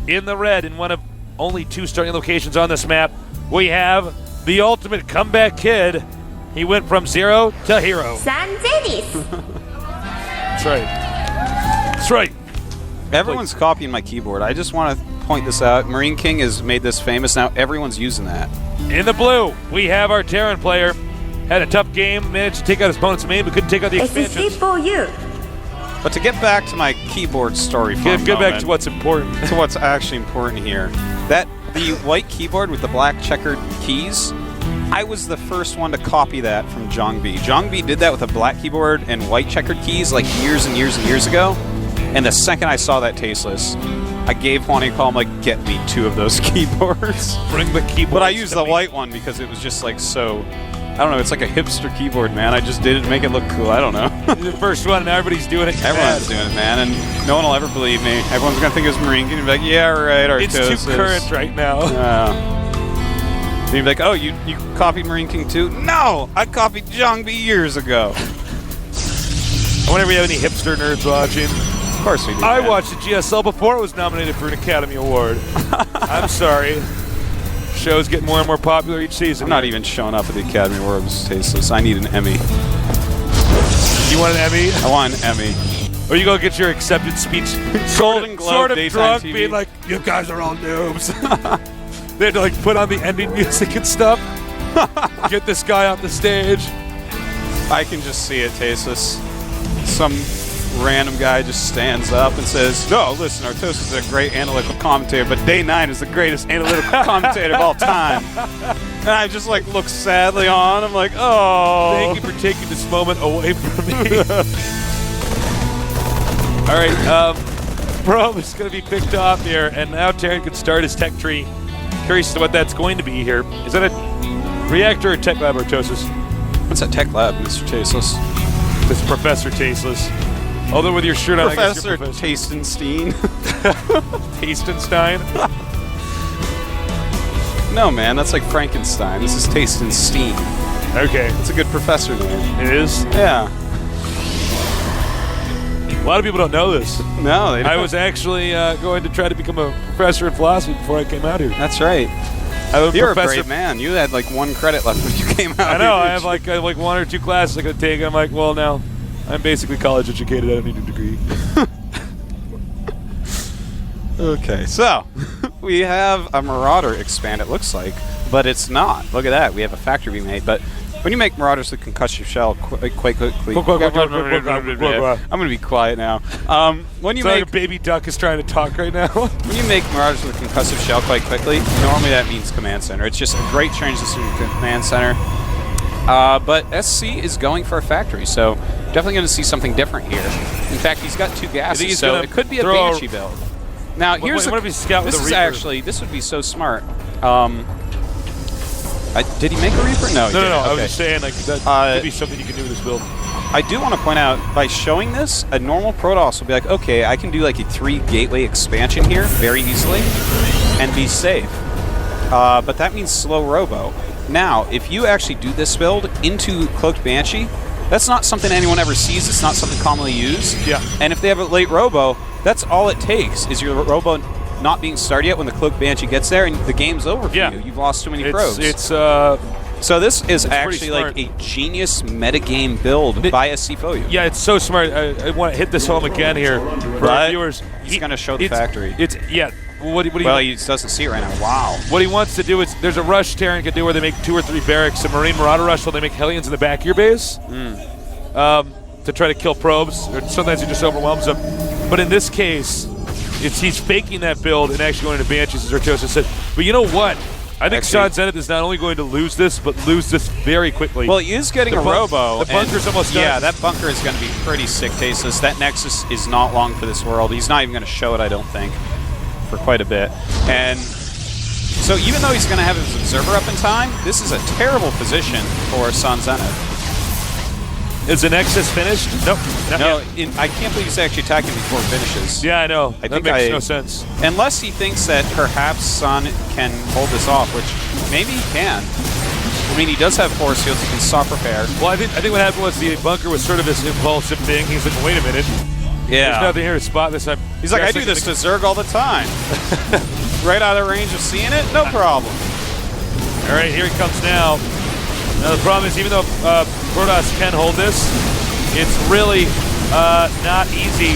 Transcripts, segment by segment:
in the red in one of only 2 starting locations on this map, we have the ultimate comeback kid. He went from 0 to hero. That's right. That's right. Everyone's copying my keyboard. I just want to point this out. Marine King has made this famous. Now everyone's using that. In the blue, we have our Terran player. Had a tough game, managed to take out his opponent's main, but couldn't take out the expansions. But to get back to my keyboard story for a moment, get back to what's important. To what's actually important here. The white keyboard with the black checkered keys, I was the first one to copy that from Jongbi. Jongbi did that with a black keyboard and white checkered keys like years and years and years ago. And the second I saw that Tasteless, I gave Juan a call. I'm like, get me 2 of those keyboards. Bring the keyboard. But I used the white one because it was just like so... I don't know, it's like a hipster keyboard, man. I just did it to make it look cool. I don't know. The first one, and everybody's doing it. Everyone's doing it, man, and no one will ever believe me. Everyone's going to think it's Marine King and be like, yeah, right, Artosis. It's too current right now. And you'd be like, oh, you copied Marine King too? No! I copied Jongbi years ago. I wonder if we have any hipster nerds watching. Of course we do. I watched the GSL before it was nominated for an Academy Award. I'm sorry. Show's getting more and more popular each season. I'm not even showing up at the Academy Awards, Tasteless. I need an Emmy. You want an Emmy? I want an Emmy. Or you go get your acceptance speech Golden Globe, sort of drunk, TV. being like, you guys are all noobs. They had to like put on the ending music and stuff. Get this guy off the stage. I can just see it, Tasteless. Some random guy just stands up and says, no, listen, Artosis is a great analytical commentator, but Day 9 is the greatest analytical commentator of all time. And I just like look sadly on. I'm like, oh. Thank you for taking this moment away from me. All right, Probe is going to be picked off here, and now Terran can start his tech tree. Curious as to what that's going to be here. Is that a reactor or tech lab, Artosis? What's a tech lab, Mr. Tasteless? It's Professor Tasteless. Although with your shirt on, Professor I guess you're Tastenstein. Tastenstein? No, man, that's like Frankenstein. This is Tastenstein. Okay. It's a good professor name. It is? Yeah. A lot of people don't know this. No, they don't. I was actually going to try to become a professor in philosophy before I came out here. That's right. You're a brave man. You had like 1 credit left when you came out. I know. I have like 1 or 2 classes I could take. I'm like, well, now I'm basically college educated. I don't need a degree. Okay, so we have a Marauder expand, it looks like, but it's not. Look at that. We have a factory we made, but when you make Marauders with concussive shell quite quickly, I'm going to be quiet now. When you it's make like a baby duck is trying to talk right now. When you make Marauders with concussive shell quite quickly, normally that means command center. It's just a great transition to command center. But SC is going for a factory, so definitely going to see something different here. In fact, he's got 2 gases, so it could be a Banshee build. Now, here's what if he scout with this a is Reaper? actually, this would be so smart. Did he make a Reaper? No, he didn't. No. Okay. I was just saying, like, that could be something you can do with this build. I do want to point out, by showing this, a normal Protoss will be like, okay, I can do like a 3 gateway expansion here very easily and be safe. But that means slow Robo. Now, if you actually do this build into Cloaked Banshee, that's not something anyone ever sees. It's not something commonly used. Yeah. And if they have a late Robo, that's all it takes is your Robo not being started yet when the Cloaked Banshee gets there, and the game's over for you. You've lost too many probes. So this is actually like a genius metagame build by a CFOU. Yeah, it's so smart. I want to hit this home again here for our viewers. He's going to show the factory. What he doesn't see it right now. Wow. What he wants to do is, there's a rush Terran can do where they make 2 or 3 barracks, a Marine Marauder rush where they make Hellions in the back of your base to try to kill probes, or sometimes he just overwhelms them. But in this case, he's faking that build and actually going into Banshees, as Artosis said. But you know what? I think Sean Zenith is not only going to lose this, but lose this very quickly. Well, he is getting a Robo. The bunker's almost done. Yeah, that bunker is going to be pretty sick, Tasteless. That Nexus is not long for this world. He's not even going to show it, I don't think, for quite a bit. And so even though he's going to have his Observer up in time, this is a terrible position for San Zenith. Is the Nexus finished? Nope. I can't believe he's actually attacking before it finishes. Yeah, I know. That makes no sense. Unless he thinks that perhaps Sun can hold this off, which maybe he can. I mean, he does have force fields. He can soft repair. Well, I think what happened was the bunker was sort of this impulsive thing. He's like, wait a minute. Yeah. There's nothing here to spot this. He's like, I do this to Zerg all the time. Right out of range of seeing it, no problem. All right, here he comes now. Now the problem is, even though Protoss can hold this, it's really not easy,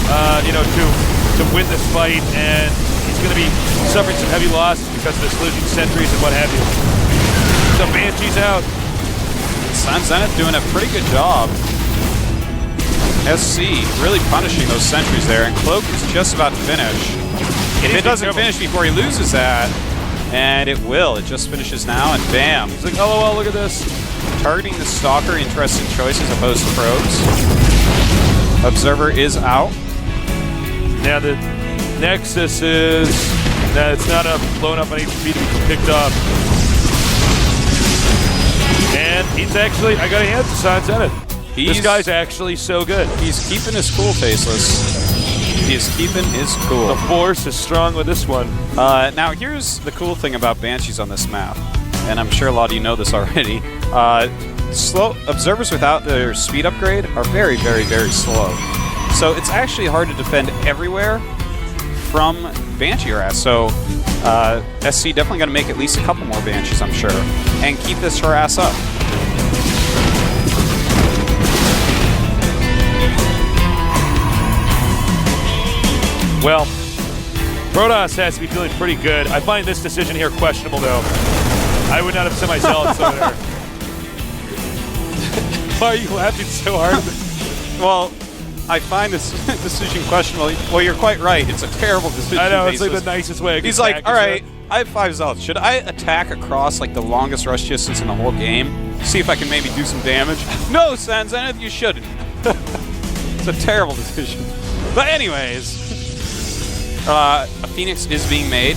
to win this fight, and he's going to be suffering some heavy losses because of this losing sentries and what have you. So Banshee's out. Sun Zenith doing a pretty good job. SC really punishing those sentries there, and Cloak is just about to finish. If it doesn't finish before he loses that, and it will, it just finishes now, and bam. He's like, LOL, look at this. Targeting the Stalker, interesting choice as opposed to probes. Observer is out. Now the Nexus is, it's not blown up on HP to be picked up. And he's actually, I got a hand to Sun Zenith. This guy's actually so good. He's keeping his cool, Faceless. He is keeping his cool. The Force is strong with this one. Now, here's the cool thing about Banshees on this map, and I'm sure a lot of you know this already. Slow observers without their speed upgrade are very, very, very slow. So it's actually hard to defend everywhere from Banshee harass. So SC definitely going to make at least a couple more Banshees, I'm sure, and keep this harass up. Well, Protoss has to be feeling pretty good. I find this decision here questionable, though. I would not have sent my zealots over there. Why are you laughing so hard? Well, I find this decision questionable. Well, you're quite right. It's a terrible decision. I know, it's like the nicest way. He's like, all right, I have 5 zealots. Should I attack across like the longest rush distance in the whole game? See if I can maybe do some damage? No, Sun Zenith, you shouldn't. It's a terrible decision. But anyways, a Phoenix is being made.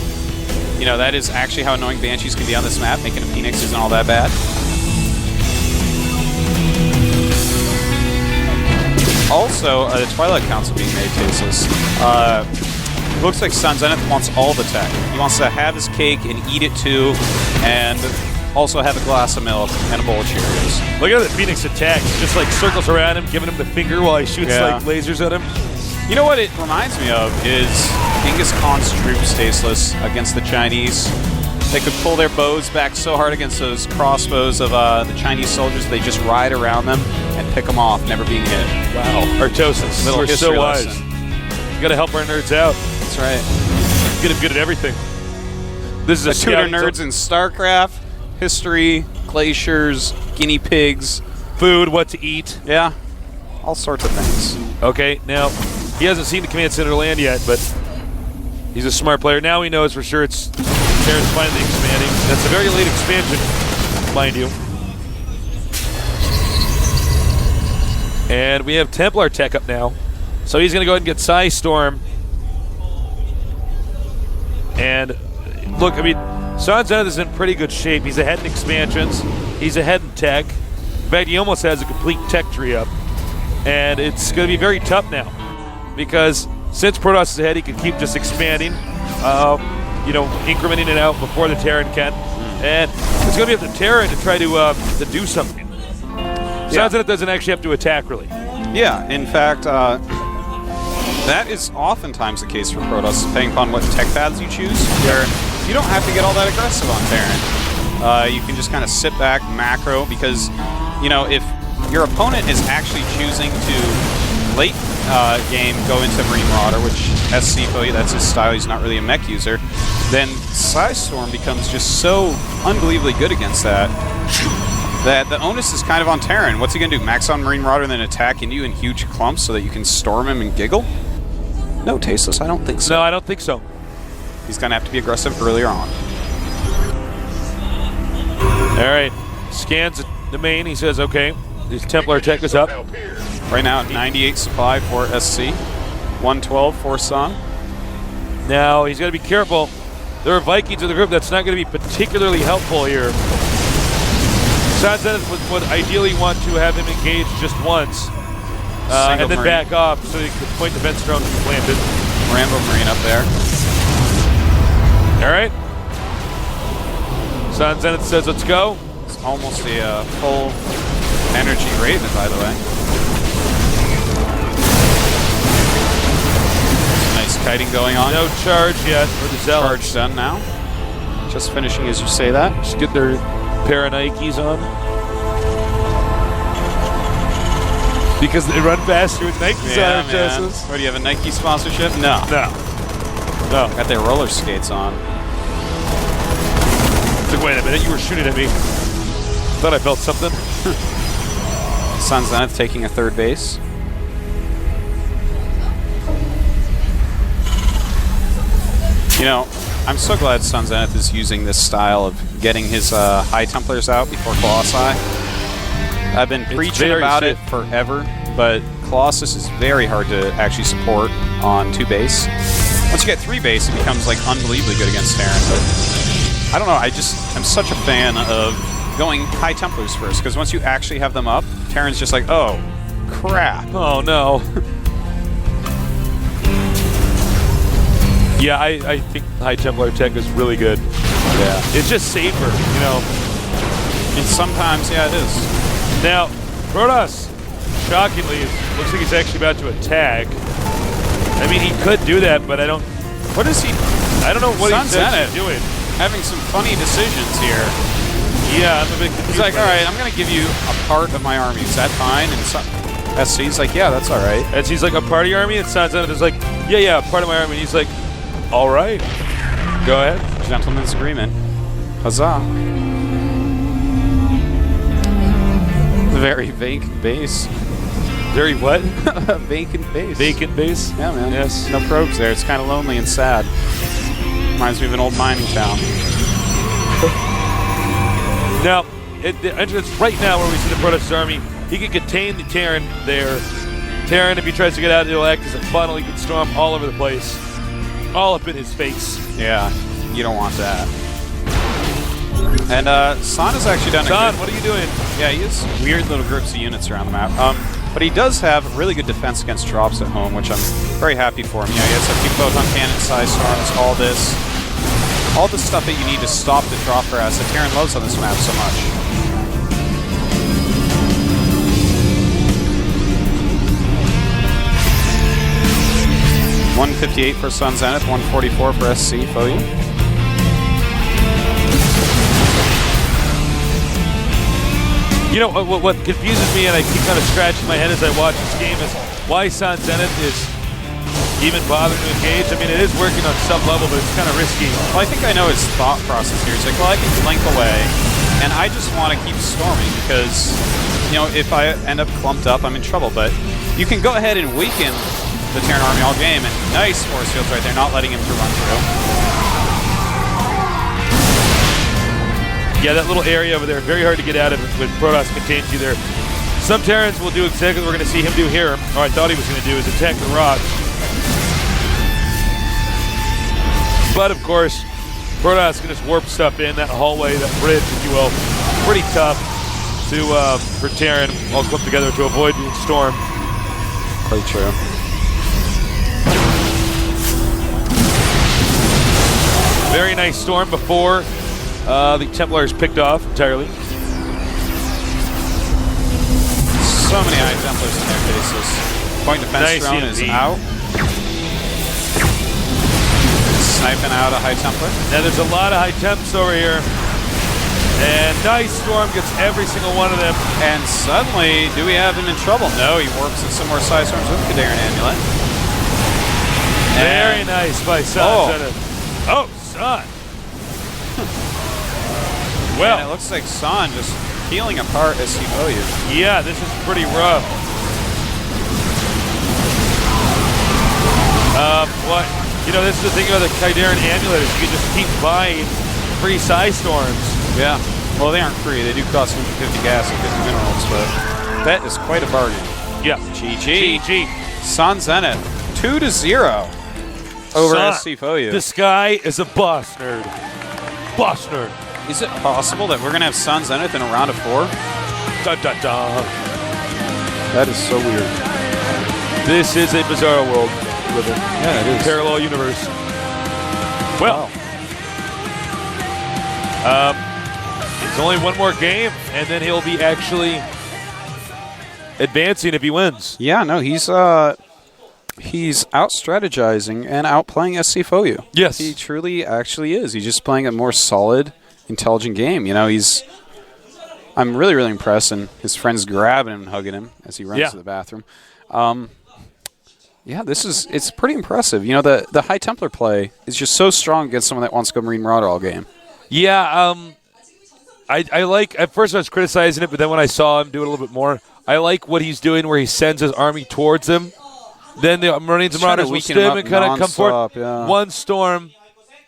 You know, that is actually how annoying Banshees can be on this map. Making a Phoenix isn't all that bad. Also, the Twilight Council being made, Tasteless. Looks like Sun Zenith wants all the tech. He wants to have his cake and eat it too, and also have a glass of milk and a bowl of Cheerios. Look at the Phoenix attack. He just like circles around him, giving him the finger while he shoots like lasers at him. You know what it reminds me of is Genghis Khan's troops, Tasteless, against the Chinese. They could pull their bows back so hard against those crossbows of the Chinese soldiers, they just ride around them and pick them off, never being hit. Wow. Artosis. Little history so wise. lesson. You gotta help our nerds out. That's right. Get them good at everything. This is a tutor nerds in StarCraft, history, glaciers, guinea pigs, food, what to eat. Yeah, all sorts of things. Okay, now he hasn't seen the command center land yet, but he's a smart player. Now he knows for sure it's Terran's finally expanding. That's a very late expansion, mind you. And we have Templar tech up now. So he's going to go ahead and get Psy Storm. And look, I mean, Sun Zenith is in pretty good shape. He's ahead in expansions. He's ahead in tech. In fact, he almost has a complete tech tree up. And it's going to be very tough now. Because since Protoss is ahead, he can keep just expanding. Incrementing it out before the Terran can. And it's going to be up to Terran to try to do something. Sun Zenith doesn't actually have to attack, really. Yeah, in fact, that is oftentimes the case for Protoss, depending upon what tech paths you choose, where you don't have to get all that aggressive on Terran. You can just kind of sit back, macro, because, if your opponent is actually choosing to late game go into Marine Marauder, which SC, that's his style, he's not really a mech user, then Psystorm becomes just so unbelievably good against that, that the onus is kind of on Terran. What's he going to do, max on Marine Marauder and then attack into you in huge clumps so that you can storm him and giggle? No, Tasteless, I don't think so. No, I don't think so. He's going to have to be aggressive earlier on. All right, scans the main, he says, okay, his Templar tech is up. Right now, 98 supply for SC, 112 for Sun. Now, he's got to be careful. There are Vikings in the group. That's not going to be particularly helpful here. Sun Zenith would ideally want to have him engage just once, and then back off so he can point the vent drone planted. Rambo Marine up there. All right. Sun Zenith says, let's go. It's almost a full energy Raven, by the way. kiting going on. No charge yet for the Zealots. Charge done now. Just finishing as you say that. Just get their pair of Nikes on. Because they run faster with Nikes on their chassis. What, do you have a Nike sponsorship? No. No. Got their roller skates on. It's like, wait a minute, you were shooting at me. Thought I felt something. Sun Zenith taking a third base. You know, I'm so glad Sun Zenith is using this style of getting his High Templars out before Colossi. I've been preaching about it forever, but Colossus is very hard to actually support on 2 base. Once you get 3 base, it becomes like unbelievably good against Terran. But I don't know, I'm such a fan of going High Templars first, because once you actually have them up, Terran's just like, oh, crap. Oh, no. Yeah, I think High Templar tech is really good. Yeah. It's just safer, you know. And sometimes, yeah, it is. Now, Ro8, shockingly, it looks like he's actually about to attack. I mean, he could do that, but I don't... What is he... I don't know what he's actually doing. Having some funny decisions here. Yeah, I'm a bit confused. He's like, all right, I'm going to give you a part of my army. Is that fine? And SC's like, yeah, that's all right. SC's like, a part of your army? And Sanzana is like, yeah, part of my army. And he's like, all right. Go ahead. Gentleman's agreement. Huzzah. Very vacant base. Very what? Vacant base. Vacant base? Yeah, man. Yes. No probes there. It's kind of lonely and sad. Reminds me of an old mining town. Now, at the entrance right now where we see the Protoss army, he can contain the Terran there. Terran, if he tries to get out, it'll act as a funnel. He can storm all over the place. All up in his face. Yeah, you don't want that. And San has actually done San, what are you doing? Yeah, he has weird little groups of units around the map. But he does have really good defense against drops at home, which I'm very happy for him. You know, he has a few photon cannon, size storms, all this. All the stuff that you need to stop the drop harass that Terran loves on this map so much. $158 for Sun Zenith, $144 for SC Foyu. You know, what confuses me, and I keep kind of scratching my head as I watch this game, is why Sun Zenith is even bothering to engage. I mean, it is working on some level, but it's kind of risky. Well, I think I know his thought process here. He's like, well, I can flank away, and I just want to keep storming because, you know, if I end up clumped up, I'm in trouble. But you can go ahead and weaken the Terran army all game, and nice force fields right there, not letting him to run through. Yeah, that little area over there, very hard to get out of when Protoss contains you there. Some Terrans will do exactly what we're going to see him do here, or I thought he was going to do, is attack the rocks. But, of course, Protoss can just warp stuff in that hallway, that bridge, if you will. Pretty tough for Terran, all clumped together to avoid being stormed. Quite true. Very nice storm before the Templars picked off entirely. So many High Templars in their faces. Point defense drone is out. Sniping out a High Templar. Now there's a lot of High Temps over here. And nice storm gets every single one of them. And suddenly, do we have him in trouble? No, he warps in some more side storms with Kadaran Amulet. Very nice by Sun. Oh, Sun. Well, and it looks like San just peeling apart SCOU. Yeah, this is pretty rough. What? You know, this is the thing about the Kadaran Amulet is you can just keep buying free side storms. Yeah. Well, they aren't free. They do cost 150 gas and 50 minerals, but that is quite a bargain. Yeah. GG. Sun Zenith 2-0 over SCFOU. This guy is a boss nerd. Boss nerd. Is it possible that we're going to have Sun Zenith in a round of 4? Dun, dun, dun. That is so weird. This is a bizarre world we live in. Yeah, it is. Parallel universe. Well, it's only one more game, and then he'll be actually advancing if he wins. Yeah, no, he's He's out-strategizing and outplaying SCFOU. Yes. He truly actually is. He's just playing a more solid, intelligent game. You know, I'm really, really impressed, and his friend's grabbing him and hugging him as he runs to the bathroom. Yeah, it's pretty impressive. You know, the High Templar play is just so strong against someone that wants to go Marine Marauder all game. Yeah, I like, at first I was criticizing it, but then when I saw him do it a little bit more, I like what he's doing where he sends his army towards him. Then the Marines and Marauders will stem and kind of come forward. Yeah. One storm,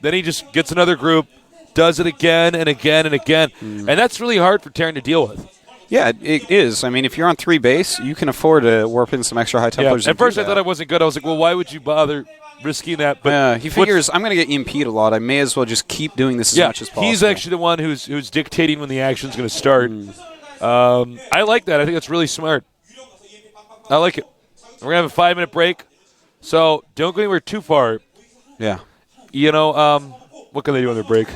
then he just gets another group, does it again and again and again. And that's really hard for Terran to deal with. Yeah, it is. I mean, if you're on 3 base, you can afford to warp in some extra High Templars. At first I thought I wasn't good. I was like, well, why would you bother risking that? But he figures, I'm going to get EMP'd a lot. I may as well just keep doing this as much as possible. He's actually the one who's dictating when the action's going to start. I like that. I think that's really smart. I like it. We're going to have a 5-minute break, so don't go anywhere too far. Yeah. You know, what can they do on their break?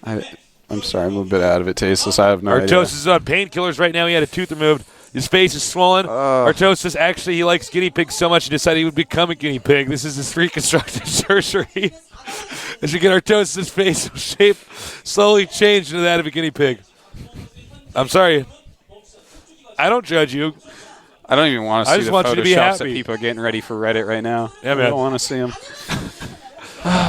I'm sorry, I'm a bit out of it, Tasteless. I have no idea. Artosis is on painkillers right now. He had a tooth removed. His face is swollen. Artosis, actually, he likes guinea pigs so much he decided he would become a guinea pig. This is his reconstructive surgery. As you get Artosis' face shape slowly change into that of a guinea pig. I'm sorry. I don't judge you. I don't even want to see the want you to be photoshops that happy. people are getting ready for Reddit right now. Yeah, man. I don't want to see them.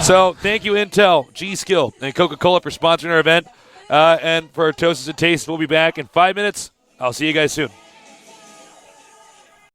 So thank you, Intel, G-Skill, and Coca-Cola for sponsoring our event. And for Artosis and Taste, we'll be back in 5 minutes. I'll see you guys soon.